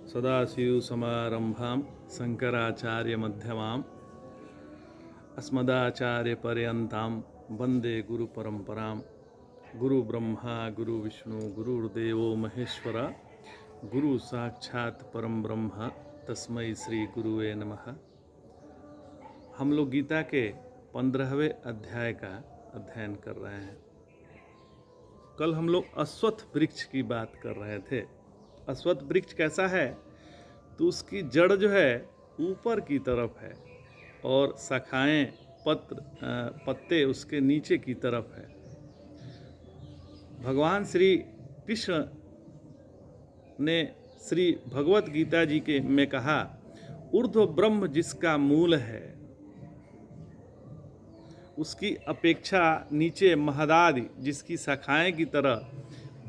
सदाशिवसमारम्भां शङ्कराचार्यमध्यमाम् अस्मदाचार्यपर्यन्तां वन्दे गुरुपरम्परां। गुरुब्रह्मा गुरुविष्णु गुरुर्देवो महेश्वर गुरु साक्षात् परम ब्रह्म तस्मै श्री गुरुवे नमः। हम लोग गीता के 15वें अध्याय का अध्ययन कर रहे हैं। कल हम लोग अश्वत्थ वृक्ष की बात कर रहे थे। अश्वत्थ वृक्ष कैसा है? तो उसकी जड़ जो है ऊपर की तरफ है और शाखाएं पत्ते उसके नीचे की तरफ है। भगवान श्री कृष्ण ने श्री भगवत गीता जी के में कहा, ऊर्ध्व ब्रह्म जिसका मूल है उसकी अपेक्षा नीचे महदादि जिसकी शाखाएं की तरह,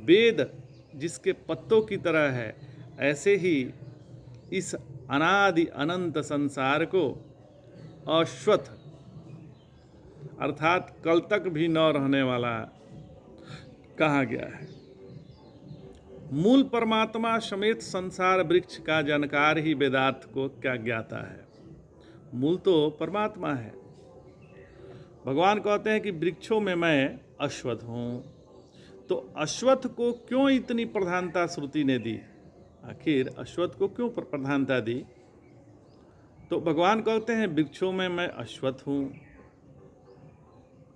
वेद जिसके पत्तों की तरह है, ऐसे ही इस अनादि अनंत संसार को अश्वत्थ अर्थात कल तक भी न रहने वाला कहा गया है। मूल परमात्मा समेत संसार वृक्ष का जानकार ही वेदार्थ को क्या ज्ञाता है। मूल तो परमात्मा है। भगवान कहते हैं कि वृक्षों में मैं अश्वत्थ हूँ। तो अश्वत्थ को क्यों इतनी प्रधानता श्रुति ने दी? आखिर अश्वत्थ को क्यों प्रधानता दी? तो भगवान कहते हैं वृक्षों में मैं अश्वत्थ हूँ।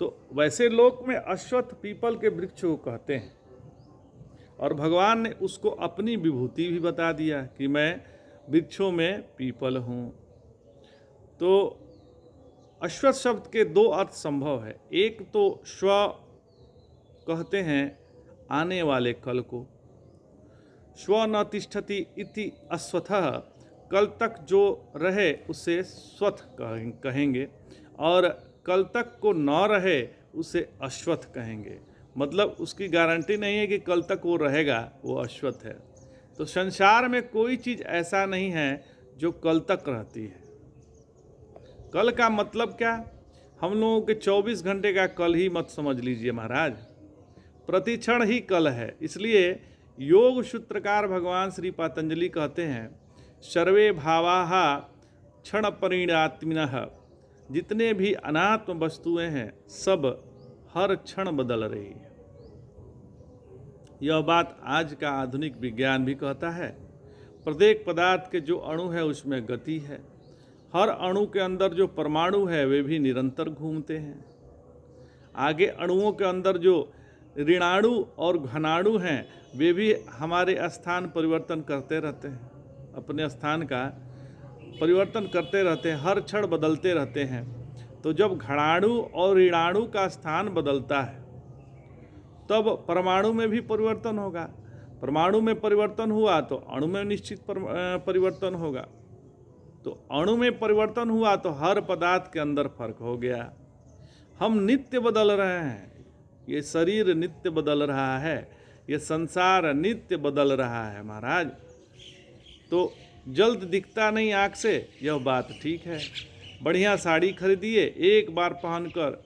तो वैसे लोक में अश्वत्थ पीपल के वृक्ष को कहते हैं और भगवान ने उसको अपनी विभूति भी बता दिया कि मैं वृक्षों में पीपल हूँ। तो अश्वत्थ शब्द के दो अर्थ संभव है। एक तो स्व कहते हैं आने वाले कल को, स्व न तिष्ठति इति अश्वत्थः, कल तक जो रहे उसे स्वथ कहेंगे और कल तक को न रहे उसे अश्वत्थ कहेंगे। मतलब उसकी गारंटी नहीं है कि कल तक वो रहेगा, वो अश्वत्थ है। तो संसार में कोई चीज़ ऐसा नहीं है जो कल तक रहती है। कल का मतलब क्या? हम लोगों के 24 घंटे का कल ही मत समझ लीजिए महाराज, प्रतिक्षण ही कल है। इसलिए योग सूत्रकार भगवान श्री पतंजलि कहते हैं, सर्वे भावाः क्षण परिणात्मिनः, जितने भी अनात्म वस्तुएं हैं सब हर क्षण बदल रही है। यह बात आज का आधुनिक विज्ञान भी कहता है। प्रत्येक पदार्थ के जो अणु है उसमें गति है। हर अणु के अंदर जो परमाणु है वे भी निरंतर घूमते हैं। आगे अणुओं के अंदर जो ऋणाणु और घनाणु हैं वे भी हमारे स्थान परिवर्तन करते रहते हैं, अपने स्थान का परिवर्तन करते रहते हैं, हर क्षण बदलते रहते हैं। तो जब घनाणु और ऋणाणु का स्थान बदलता है तब परमाणु में भी परिवर्तन होगा। परमाणु में परिवर्तन हुआ तो अणु में निश्चित परिवर्तन होगा। तो अणु में परिवर्तन हुआ तो हर पदार्थ के अंदर फर्क हो गया। हम नित्य बदल रहे हैं। ये शरीर नित्य बदल रहा है, ये संसार नित्य बदल रहा है महाराज। तो जल्द दिखता नहीं आँख से, यह बात ठीक है। बढ़िया साड़ी खरीदिए, एक बार पहनकर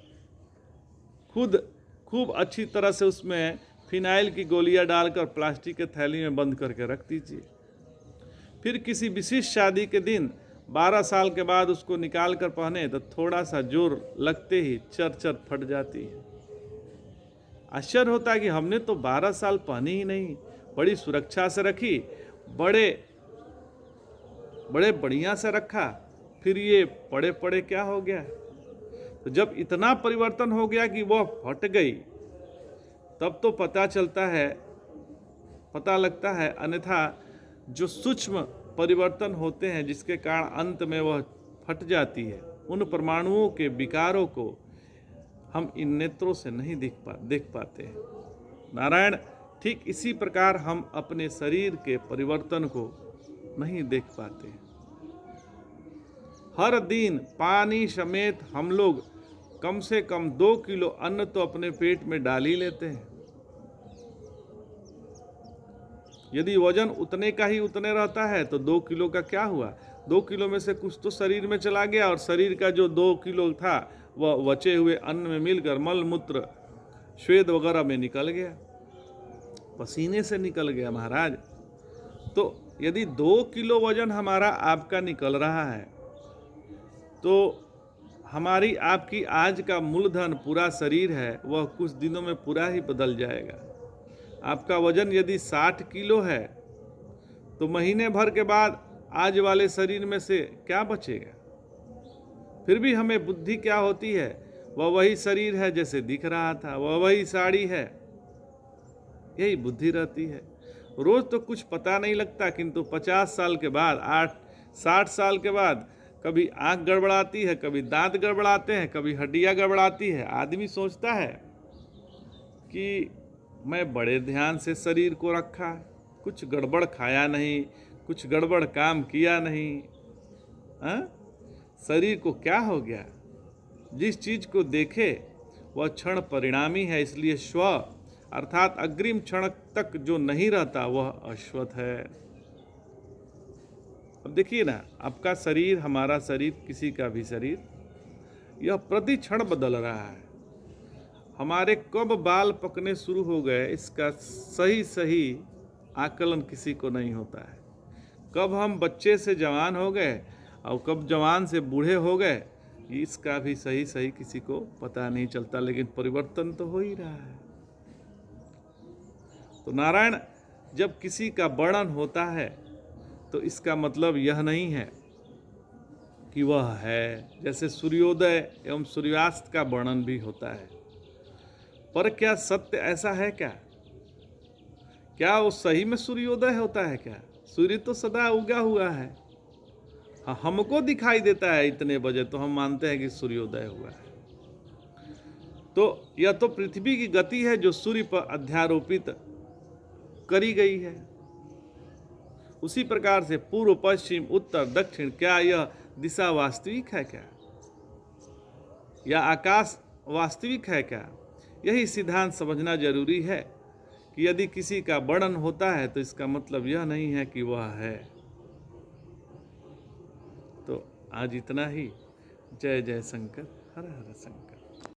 खुद खूब अच्छी तरह से उसमें फिनाइल की गोलियां डालकर प्लास्टिक के थैली में बंद करके रख दीजिए। फिर किसी विशिष्ट शादी के दिन 12 साल के बाद उसको निकाल कर पहने तो थोड़ा सा जोर लगते ही चर चर फट जाती है। आश्चर्य होता है कि हमने तो 12 साल पहनी ही नहीं, बड़ी सुरक्षा से रखी, बड़े बढ़िया से रखा, फिर ये पड़े पड़े क्या हो गया? तो जब इतना परिवर्तन हो गया कि वह फट गई तब तो पता लगता है। अन्यथा जो सूक्ष्म परिवर्तन होते हैं जिसके कारण अंत में वह फट जाती है, उन परमाणुओं के विकारों को हम इन नेत्रों से नहीं देख पाते हैं। नारायण, ठीक इसी प्रकार हम अपने शरीर के परिवर्तन को नहीं देख पाते। हर दिन पानी समेत हम लोग कम से कम 2 किलो अन्न तो अपने पेट में डाल ही लेते हैं। यदि वजन उतने का ही उतने रहता है तो 2 किलो का क्या हुआ? 2 किलो में से कुछ तो शरीर में चला गया और शरीर का जो 2 किलो था वह बचे हुए अन्न में मिलकर मल मूत्र श्वेद वगैरह में निकल गया, पसीने से निकल गया महाराज। तो यदि 2 किलो वजन हमारा आपका निकल रहा है तो हमारी आपकी आज का मूलधन पूरा शरीर है वह कुछ दिनों में पूरा ही बदल जाएगा। आपका वजन यदि 60 किलो है तो महीने भर के बाद आज वाले शरीर में से क्या बचेगा? फिर भी हमें बुद्धि क्या होती है, वह वही शरीर है जैसे दिख रहा था, वह वही साड़ी है, यही बुद्धि रहती है। रोज तो कुछ पता नहीं लगता, किंतु 50 साल के बाद 60 साल के बाद कभी आंख गड़बड़ाती है, कभी दांत गड़बड़ाते हैं, कभी हड्डियां गड़बड़ाती है। आदमी सोचता है कि मैं बड़े ध्यान से शरीर को रखा, कुछ गड़बड़ खाया नहीं, कुछ गड़बड़ काम किया नहीं, शरीर को क्या हो गया? जिस चीज को देखे वह क्षण परिणामी है, इसलिए स्व अर्थात अग्रिम क्षण तक जो नहीं रहता वह अश्वथ है। अब देखिए ना, आपका शरीर, हमारा शरीर, किसी का भी शरीर, यह प्रति क्षण बदल रहा है। हमारे कब बाल पकने शुरू हो गए इसका सही आकलन किसी को नहीं होता है। कब हम बच्चे से जवान हो गए और कब जवान से बूढ़े हो गए इसका भी सही किसी को पता नहीं चलता, लेकिन परिवर्तन तो हो ही रहा है। तो नारायण जब किसी का वर्णन होता है तो इसका मतलब यह नहीं है कि वह है। जैसे सूर्योदय एवं सूर्यास्त का वर्णन भी होता है, पर क्या सत्य ऐसा है क्या? क्या वो सही में सूर्योदय होता है क्या? सूर्य तो सदा उगा हुआ है। हाँ, हमको दिखाई देता है इतने बजे तो हम मानते हैं कि सूर्योदय हुआ है। तो यह तो पृथ्वी की गति है जो सूर्य पर अध्यारोपित करी गई है। उसी प्रकार से पूर्व, पश्चिम, उत्तर, दक्षिण, क्या यह दिशा वास्तविक है क्या? या आकाश वास्तविक है क्या? यही सिद्धांत समझना जरूरी है कि यदि किसी का वर्णन होता है तो इसका मतलब यह नहीं है कि वह है। तो आज इतना ही। जय जय शंकर, हर हर शंकर।